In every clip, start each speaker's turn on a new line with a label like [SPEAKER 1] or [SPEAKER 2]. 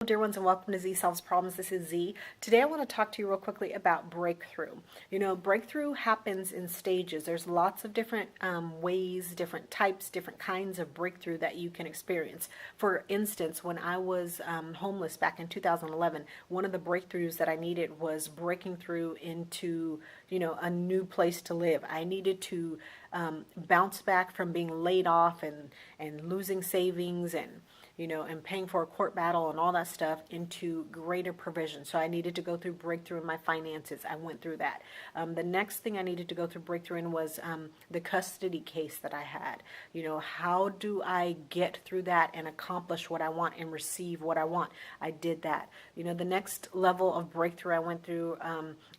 [SPEAKER 1] Dear ones, and welcome to Z Solves Problems. This is Z. Today I want to talk to you real quickly about breakthrough. Breakthrough happens in stages. There's lots of different ways, different types, different kinds of breakthrough that you can experience. For instance, when I was homeless back in 2011, one of the breakthroughs that I needed was breaking through into, a new place to live. I needed to bounce back from being laid off and losing savings and paying for a court battle and all that stuff into greater provision. So I needed to go through breakthrough in my finances. I went through that. The next thing I needed to go through breakthrough in was the custody case that I had. How do I get through that and accomplish what I want and receive what I want? I did that. The next level of breakthrough I went through,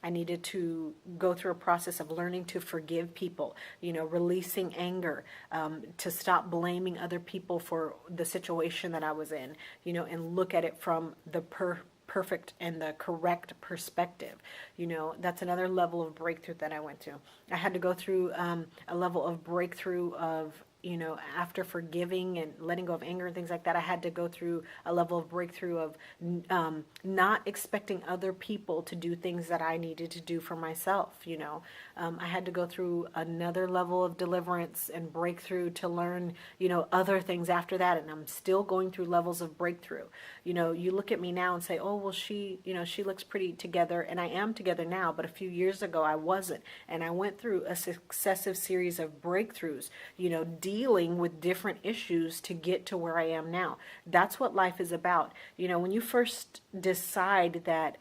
[SPEAKER 1] I needed to go through a process of learning to forgive people, releasing anger, to stop blaming other people for the situation that I was in, and look at it from the perfect and the correct perspective. That's another level of breakthrough that I went through. I had to go through a level of breakthrough of after forgiving and letting go of anger and things like that. I had to go through a level of breakthrough of not expecting other people to do things that I needed to do for myself. I had to go through another level of deliverance and breakthrough to learn, other things after that. And I'm still going through levels of breakthrough. You look at me now and say, oh, well, she looks pretty together. And I am together now, but a few years ago I wasn't. And I went through a successive series of breakthroughs, dealing with different issues to get to where I am now. That's what life is about. When you first decide that,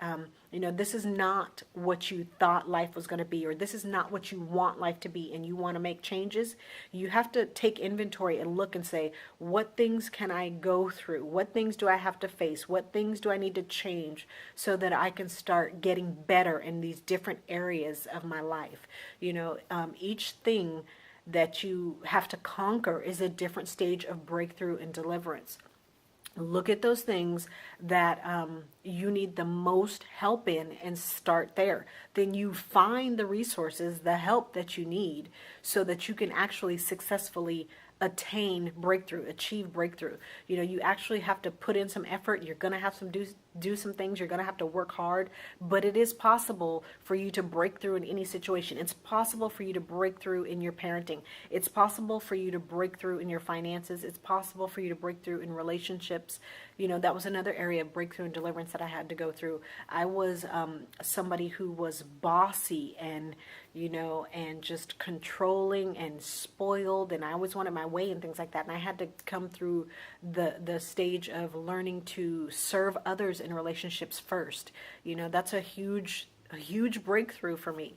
[SPEAKER 1] this is not what you thought life was going to be, or this is not what you want life to be, and you want to make changes, you have to take inventory and look and say, what things can I go through? What things do I have to face? What things do I need to change so that I can start getting better in these different areas of my life? Each thing that you have to conquer is a different stage of breakthrough and deliverance. Look at those things that you need the most help in and start there. Then you find the resources, the help that you need so that you can actually successfully attain breakthrough, achieve breakthrough. You actually have to put in some effort. You're going to have to do some things. You're going to have to work hard, but it is possible for you to break through in any situation. It's possible for you to break through in your parenting. It's possible for you to break through in your finances. It's possible for you to break through in relationships. That was another area of breakthrough and deliverance that I had to go through. I was somebody who was bossy and just controlling and spoiled, and I always wanted my way and things like that. And I had to come through the stage of learning to serve others in relationships first. That's a huge breakthrough for me,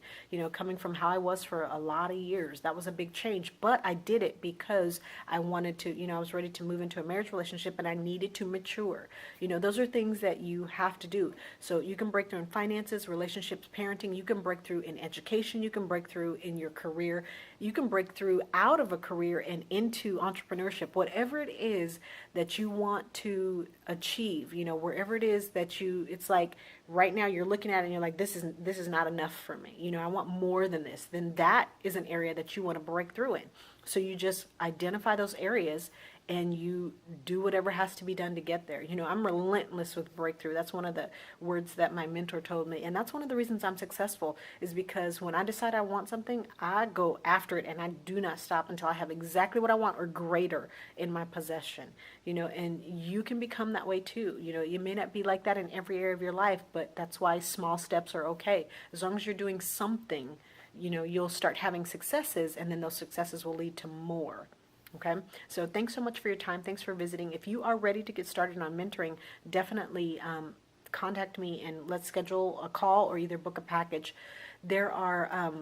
[SPEAKER 1] coming from how I was for a lot of years. That was a big change, but I did it because I wanted to, I was ready to move into a marriage relationship and I needed to mature. Those are things that you have to do. So you can break through in finances, relationships, parenting. You can break through in education. You can break through in your career. You can break through out of a career and into entrepreneurship, whatever it is that you want to achieve, wherever it is that it's like right now you're looking at it and you're like, this is not enough for me. I want more than this. Then that is an area that you want to break through in. So you just identify those areas and you do whatever has to be done to get there. I'm relentless with breakthrough. That's one of the words that my mentor told me. And that's one of the reasons I'm successful, is because when I decide I want something, I go after it and I do not stop until I have exactly what I want or greater in my possession. And you can become that way too. You may not be like that in every area of your life, but that's why small steps are okay. As long as you're doing something, you'll start having successes, and then those successes will lead to more. Okay, so thanks so much for your time. Thanks for visiting. If you are ready to get started on mentoring, definitely contact me and let's schedule a call or either book a package. There are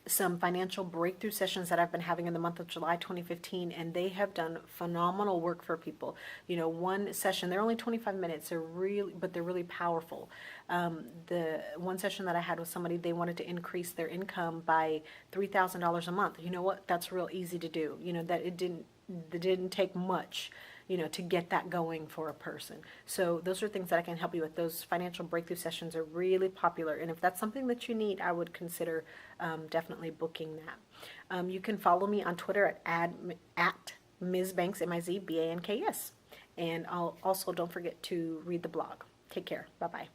[SPEAKER 1] some financial breakthrough sessions that I've been having in the month of July 2015, and they have done phenomenal work for people. One session, they're only 25 minutes, they're really powerful. The one session that I had with somebody, they wanted to increase their income by $3,000 a month. You know what? That's real easy to do. That it didn't take much to get that going for a person. So those are things that I can help you with. Those financial breakthrough sessions are really popular. And if that's something that you need, I would consider definitely booking that. You can follow me on Twitter at Ms. Banks, MIZBANKS. And also don't forget to read the blog. Take care. Bye-bye.